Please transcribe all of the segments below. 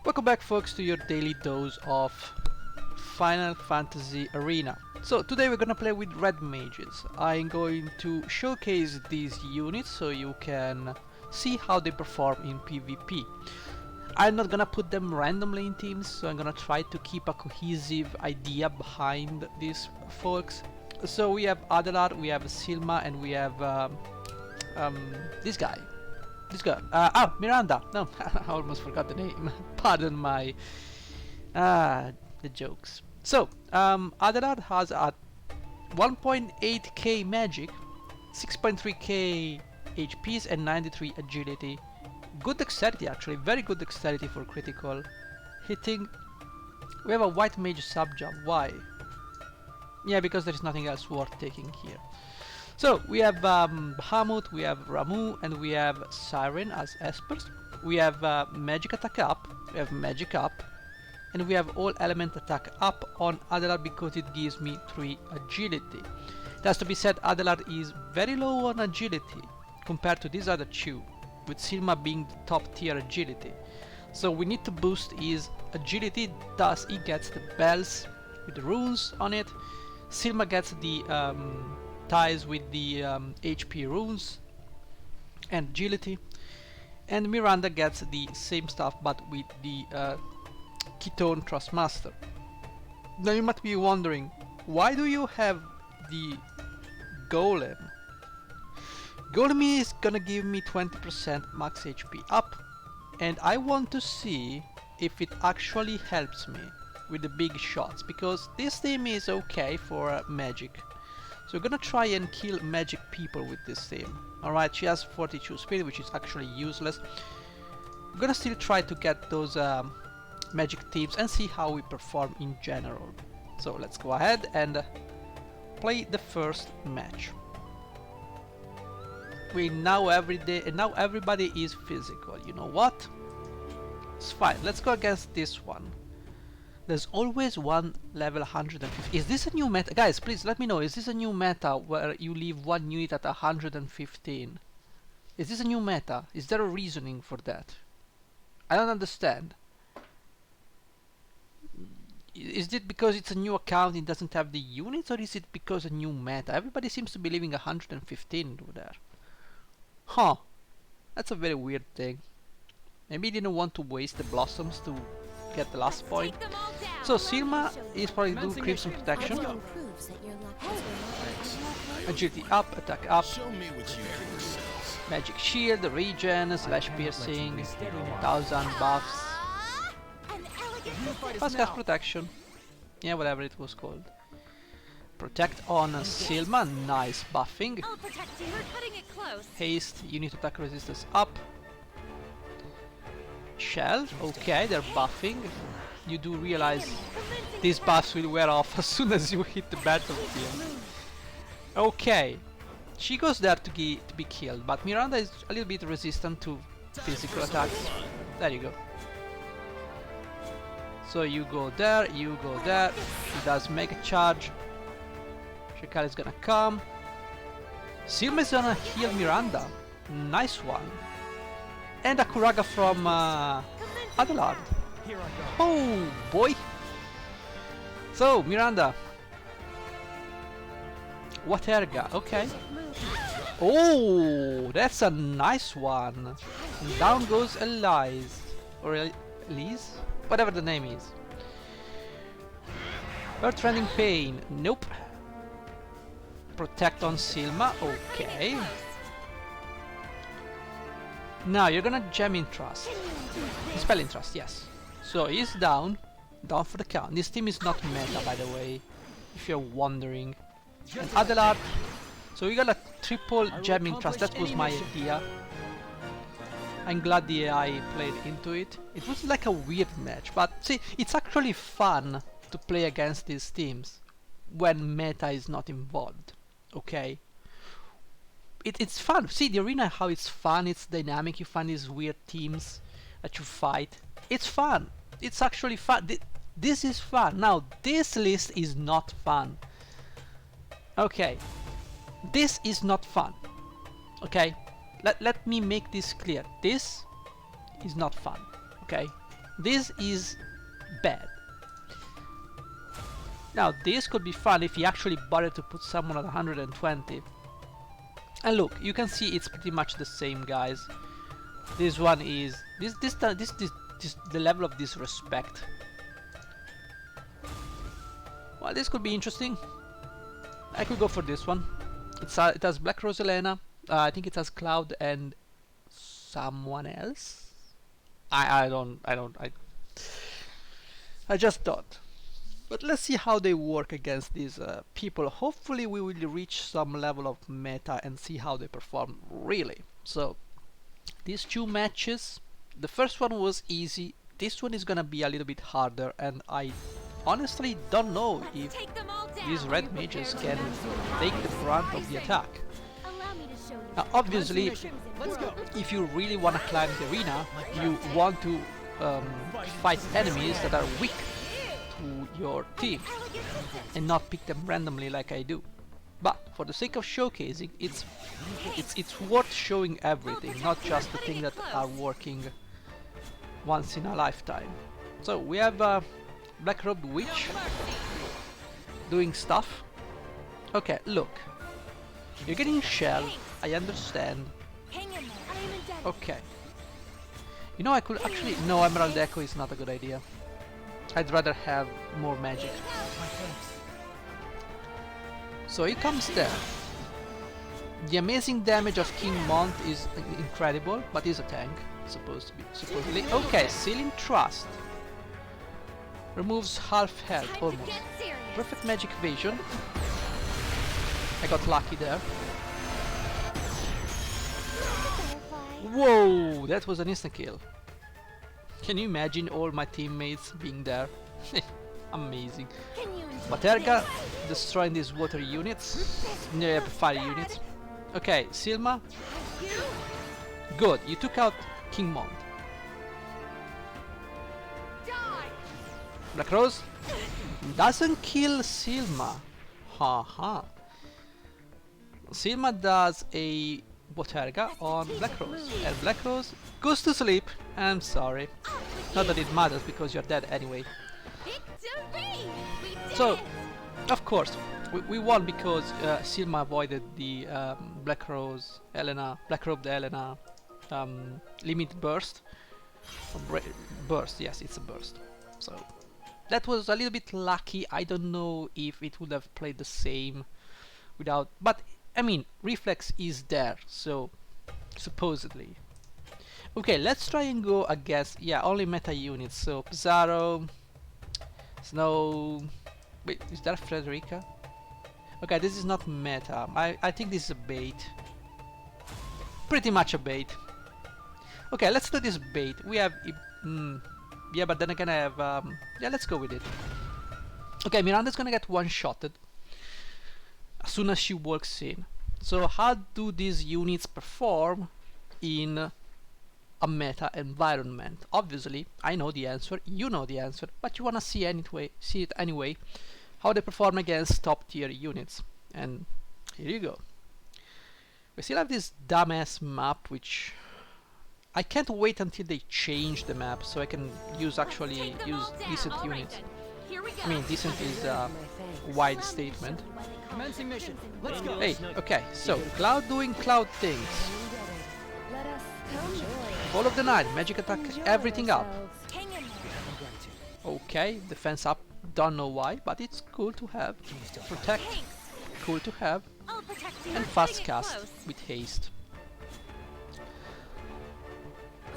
Welcome back, folks, to your daily dose of Final Fantasy Arena. So today we're gonna play with red mages. I'm going to showcase these units so you can see how they perform in PvP. I'm not gonna put them randomly in teams, so I'm gonna try to keep a cohesive idea behind these folks. So we have Adelar, we have Silma, and we have this guy. Miranda. No, I almost forgot the name. Pardon my the jokes. So Adelar has a 1.8k magic, 6.3k HPs, and 93 agility. Good dexterity, actually, very good dexterity for critical hitting. We have a white mage sub job. Why? Yeah, because there is nothing else worth taking here. So we have Bahamut, we have Ramu, and we have Siren as espers. We have magic attack up, we have magic up, and we have all element attack up on Adelar because it gives me 3 agility. It has to be said, Adelar is very low on agility compared to these other two, with Silma being the top tier agility. So we need to boost his agility, thus he gets the bells with the runes on it. Silma gets the ties with the HP runes and agility, and Miranda gets the same stuff but with the Ketone Trustmaster. Now you might be wondering, why do you have the Golem? Golem is gonna give me 20% max HP up, and I want to see if it actually helps me with the big shots, because this team is okay for magic. So we're gonna try and kill magic people with this team. Alright, she has 42 speed, which is actually useless. We're gonna still try to get those magic teams and see how we perform in general. So let's go ahead and play the first match. We now now everybody is physical. You know what? It's fine. Let's go against this one. There's always one level 150. Is this a new meta? Guys, please let me know. Is this a new meta where you leave one unit at 115? Is this a new meta? Is there a reasoning for that? I don't understand. Is it because it's a new account, it doesn't have the units, or is it because a new meta? Everybody seems to be leaving 115 over there. Huh. That's a very weird thing. Maybe he didn't want to waste the blossoms to get the last point. So Silma is probably do Crimson Protection. Agility up, attack up. Magic Shield, Regen, Slash Piercing, 1000 buffs. Fast cast Protection. Yeah, whatever it was called. Protect on Silma, nice buffing. Haste, unit attack resistance up. Shell, okay, they're buffing. You do realize these buffs will wear off as soon as you hit the battlefield. Okay, she goes there to be killed, but Miranda is a little bit resistant to physical attacks. There you go. So you go there, you go there. She does Mega Charge. Shekal is gonna come. Silma is gonna heal Miranda. Nice one. And a Kuraga from Adelard. Oh boy! So Miranda, what erga? Okay. Oh, that's a nice one. And down goes Elise, or Elise, whatever the name is. Earth-rending pain. Nope. Protect on Silma. Okay. Now you're gonna gem in trust. Spell in trust, yes. So he's down for the count. This team is not meta, by the way, if you're wondering. And Adelard. So we got a triple gem in trust. That was my idea. I'm glad the AI played into it. It was like a weird match, but see, it's actually fun to play against these teams when meta is not involved. Okay. It's fun. See the arena, how it's fun, it's dynamic, you find these weird teams that you fight. It's fun. It's actually fun. This is fun. Now, this list is not fun. Okay. This is not fun. Okay? Let me make this clear. This is not fun. Okay? This is bad. Now this could be fun if he actually bothered to put someone at 120. And look, you can see it's pretty much the same, guys. This one is this the level of disrespect. Well, this could be interesting. I could go for this one. It has Black Rose Elena. I think it has Cloud and someone else. I just thought. But let's see how they work against these people. Hopefully we will reach some level of meta and see how they perform really. So these two matches, the first one was easy. This one is gonna be a little bit harder, and I honestly don't know if these red mages can take the brunt of the attack. Now obviously, if you really want to climb the arena, you want to fight enemies that are weak to your team and not pick them randomly like I do. But for the sake of showcasing, it's worth showing everything, not just the things that are working once in a lifetime. So we have Black Robed Witch doing stuff. Okay, look, you're getting shelled, I understand. Okay, you know, I could actually... No, Emerald Echo is not a good idea. I'd rather have more magic. So he comes there. The amazing damage of King Mont is incredible, but he's a tank, supposedly. Okay, Sealing Trust. Removes half health, almost. Perfect magic evasion. I got lucky there. Whoa, that was an instant kill. Can you imagine all my teammates being there? Amazing. Baterga destroying these water units. No, fire units. Okay, Silma. Good, you took out King Mont. Black Rose doesn't kill Silma. Haha. Silma does a Boterga on Black Rose, and Black Rose goes to sleep. I'm sorry. Not that it matters because you're dead anyway. So, of course, we won because Silma avoided the Black Robed Elena limit burst. Burst, yes, it's a burst. So that was a little bit lucky. I don't know if it would have played the same without, but I mean, reflex is there, so supposedly. Okay, let's try and go against, yeah, only meta units. So Pizarro, Snow. Wait, is that Frederica? Okay, this is not meta. I think this is a bait. Pretty much a bait. Okay, let's do this bait. We have yeah, but then again I have yeah, let's go with it. Okay, Miranda's gonna get one-shotted as soon as she walks in. So how do these units perform in a meta environment? Obviously, I know the answer, you know the answer, but you wanna see it anyway, how they perform against top tier units. And here you go. We still have this dumbass map, which I can't wait until they change the map so I can use decent units. I mean, decent is a wide statement. Hey, okay, so Cloud doing Cloud things. Fall of the Night, magic attack, everything up. Okay, defense up, don't know why, but it's cool to have. Protect, cool to have. And fast cast with haste.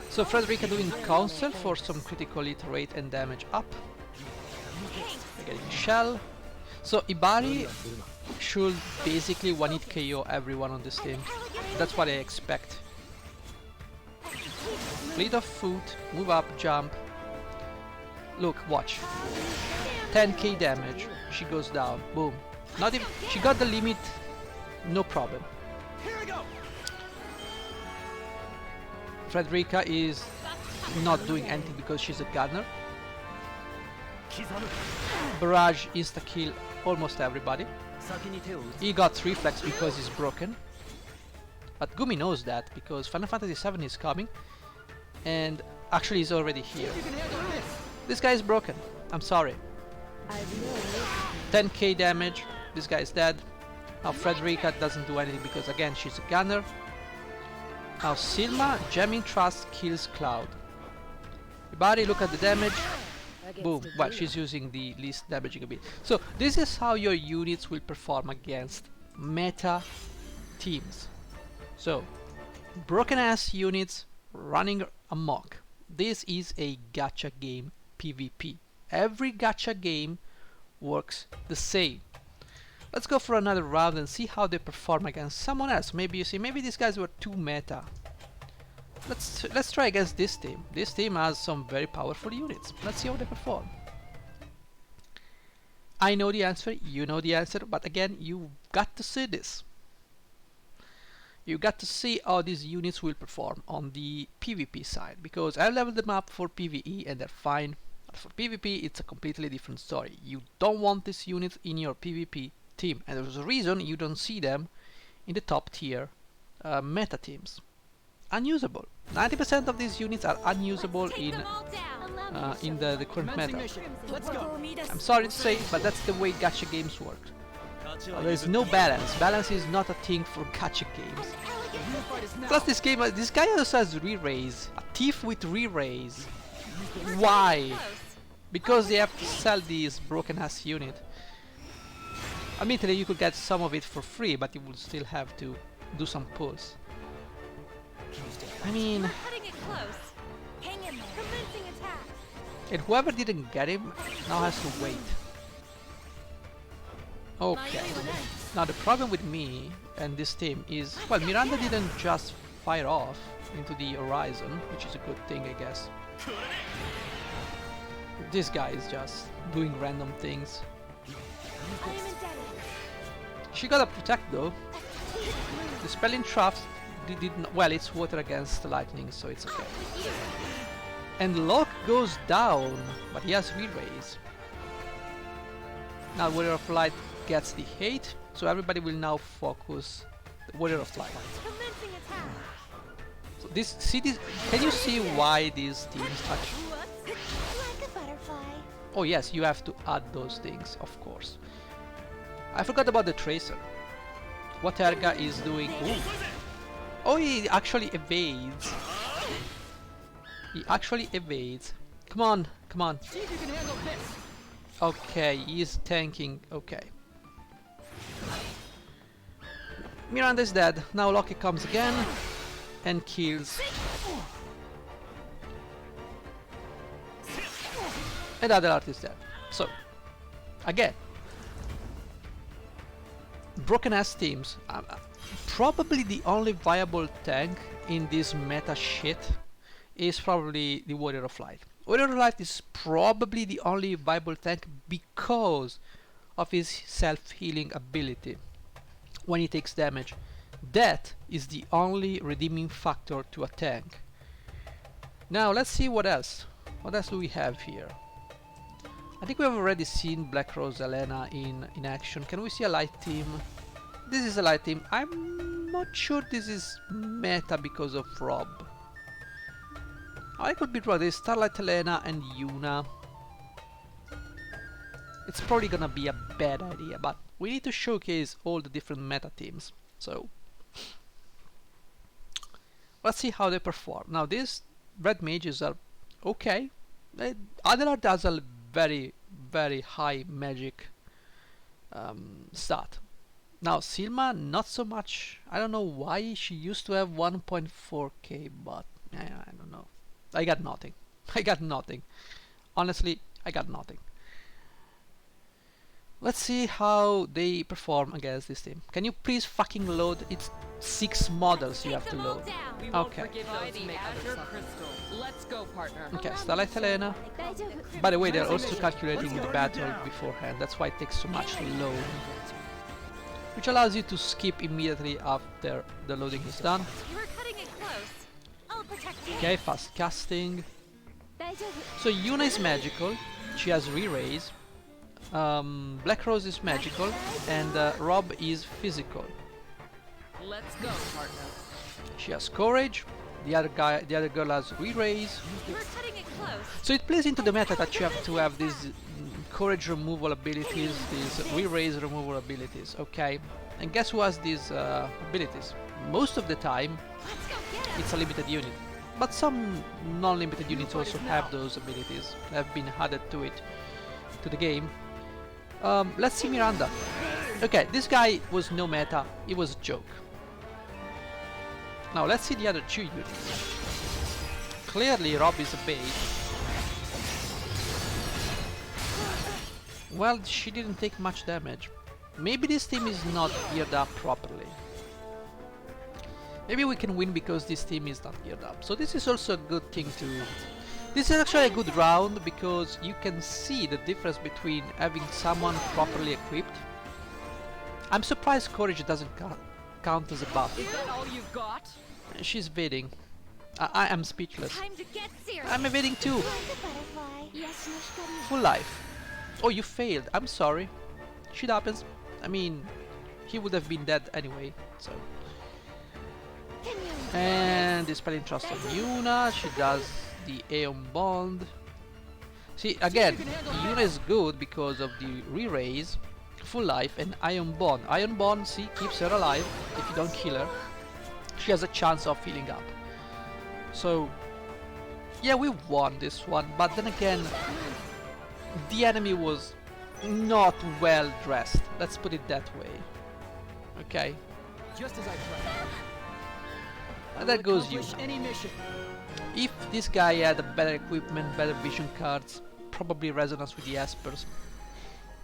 So Frederica doing counsel for some critical hit rate and damage up. We're getting shell. So Ibari should basically one-hit KO everyone on this team. That's what I expect. Fleet of foot, move up, jump. Look, watch. 10k damage. She goes down. Boom. Not even. She got the limit. No problem. Frederica is not doing anything because she's a gunner. Barrage insta-kill almost everybody. He got reflex because he's broken. But Gumi knows that because Final Fantasy VII is coming. And Actually, he's already here. This guy is broken. I'm sorry. 10k damage. This guy is dead. Now Frederica doesn't do anything because again she's a gunner. Now Silma, Jamming Trust kills Cloud. Everybody look at the damage. Boom. Well, she's using the least damaging ability. So this is how your units will perform against meta teams. So broken ass units running amok. This is a gacha game PvP. Every gacha game works the same. Let's go for another round and see how they perform against someone else. Maybe you see, maybe these guys were too meta. Let's try against this team. This team has some very powerful units. Let's see how they perform. I know the answer, you know the answer, but again, you got to see this. You got to see how these units will perform on the PvP side, because I leveled them up for PvE and they're fine. But for PvP, it's a completely different story. You don't want these units in your PvP team, and there's a reason you don't see them in the top tier meta teams. Unusable. 90% of these units are unusable in the current meta. I'm sorry to say, but that's the way gacha games work. There is no balance. Balance is not a thing for gacha games. Plus this guy also has re-raise. A thief with re-raise. Why? Because they have to sell this broken ass unit. Admittedly, you could get some of it for free, but you would still have to do some pulls. I mean, and whoever didn't get him now has to wait. Okay. Now the problem with me and this team is, well, Miranda didn't just fire off into the horizon, which is a good thing, I guess. This guy is just doing random things. She got a protect though. The spelling trap didn't. Well, it's water against lightning, so it's okay. And Locke goes down, but he has re-raise. Now Warrior of Light gets the hate, so everybody will now focus the Warrior of Light. So this, see this, can you see why these teams touch? Oh yes, you have to add those things, of course. I forgot about the Tracer. What Erga is doing. Ooh. Oh, he actually evades. He actually evades. Come on, come on. Okay, he is tanking. Okay. Miranda is dead. Now Loki comes again and kills. And other art is dead. So, again, broken ass teams. Probably the only viable tank in this meta shit is probably the Warrior of Light. Warrior of Light is probably the only viable tank because of his self-healing ability when he takes damage. That is the only redeeming factor to a tank. Now let's see what else. What else do we have here? I think we have already seen Black Rose Elena in action. Can we see a light team? This is a light team. I'm not sure this is meta because of Rob. I could be wrong. There's Starlight Elena and Yuna. It's probably gonna be a bad idea, but we need to showcase all the different meta teams. So let's see how they perform. Now these red mages are okay. Adelard has a very, very high magic stat. Now Silma, not so much. I don't know why she used to have 1.4k, but I don't know. I got nothing. I got nothing. Honestly, I got nothing. Let's see how they perform against this team. Can you please fucking load? It's 6 models you have to load. Okay. Let's go, partner. Okay, Starlight Helena. By the way, they're also calculating the battle beforehand. That's why it takes so much to load. Which allows you to skip immediately after the loading is done. Okay, fast casting. So Yuna is magical. She has re-raise. Black Rose is magical. And Rob is physical. Let's go, partner. She has courage. The other girl has re-raise. We're cutting it close. So it plays into the meta that you have to have these courage removal abilities, these re-raise removal abilities, okay? And guess who has these abilities? Most of the time, Let's go get him. it's a limited unit. But some non-limited units also have those abilities, have been added to it, to the game. Let's see Miranda. Okay, this guy was no meta, it was a joke. Now let's see the other two units. Clearly Rob is a bait. Well, she didn't take much damage. Maybe this team is not geared up properly. Maybe we can win because this team is not geared up. So this is also a good thing to... This is actually a good round because you can see the difference between having someone properly equipped. I'm surprised Courage doesn't count as a buff. Is that all you've got? She's evading. I am speechless. Time to get serious. I'm evading too. Like a butterfly. Yes, Mishka. Full life. Oh, you failed. I'm sorry. Shit happens. I mean, he would have been dead anyway, so... Can you? And dispelling trust on Yuna. She does the Aeon Bond. See, again, Yuna is good because of the re-raise, full life, and Ion Bond. Ion Bond, see, keeps her alive. If you don't kill her, she has a chance of healing up. So, yeah, we won this one, but then again, the enemy was not well dressed. Let's put it that way. Okay. Just as I planned. And there goes Accomplish Yuna. any mission. If this guy had a better equipment, better vision cards, probably resonance with the Espers,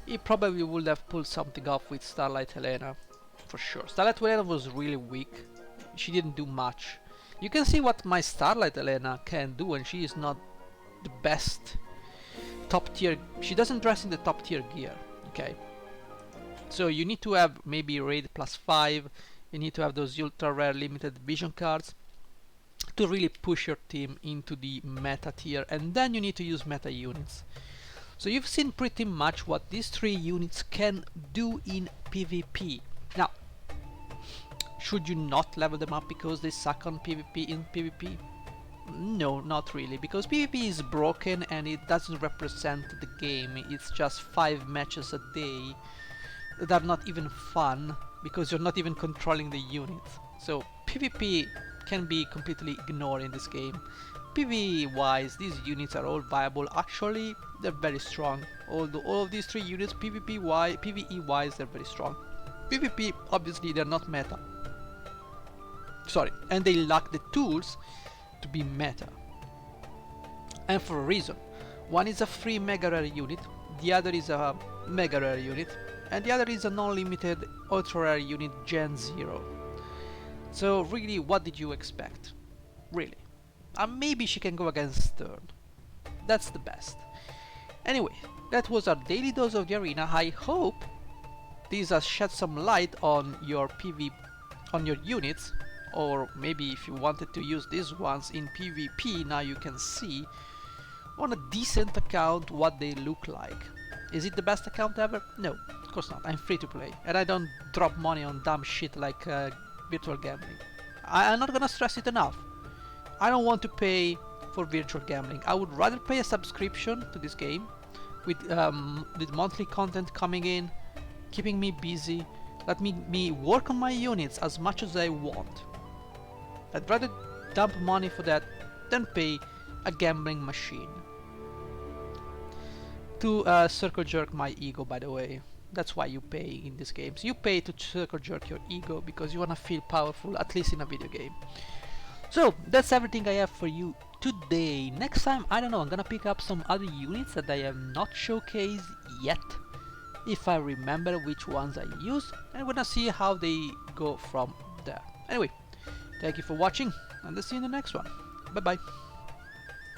he probably would have pulled something off with Starlight Helena, for sure. Starlight Helena was really weak. She didn't do much. You can see what my Starlight Helena can do, and she is not the best top tier. She doesn't dress in the top tier gear, okay? So you need to have maybe raid +5, you need to have those ultra rare limited vision cards to really push your team into the meta tier, and then you need to use meta units. So you've seen pretty much what these three units can do in PvP. Now, should you not level them up because they suck on PvP in PvP? No, not really, because PvP is broken and it doesn't represent the game. It's just 5 matches a day that are not even fun because you're not even controlling the units. So PvP can be completely ignored in this game. PvE wise, these units are all viable. Actually, they're very strong. All of these three units, PvE wise, they're very strong. PvP, obviously, they're not meta. Sorry, and they lack the tools to be meta. And for a reason. One is a free mega rare unit, the other is a mega rare unit, and the other is a non-limited ultra rare unit Gen 0. So really, what did you expect? Really. Maybe she can go against Stern. That's the best. Anyway, that was our daily dose of the arena. I hope these has shed some light on your on your units, or maybe if you wanted to use these ones in PvP, now you can see on a decent account what they look like. Is it the best account ever? No, of course not. I'm free to play, and I don't drop money on dumb shit like virtual gambling. I'm not gonna stress it enough. I don't want to pay for virtual gambling. I would rather pay a subscription to this game with monthly content coming in, keeping me busy, let me work on my units as much as I want. I'd rather dump money for that than pay a gambling machine. To circle jerk my ego, by the way. That's why you pay in these games. You pay to circle jerk your ego because you wanna feel powerful, at least in a video game. So that's everything I have for you today. Next time, I don't know, I'm gonna pick up some other units that I have not showcased yet. If I remember which ones I used, and we're gonna see how they go from there. Anyway, thank you for watching, and I'll see you in the next one. Bye bye.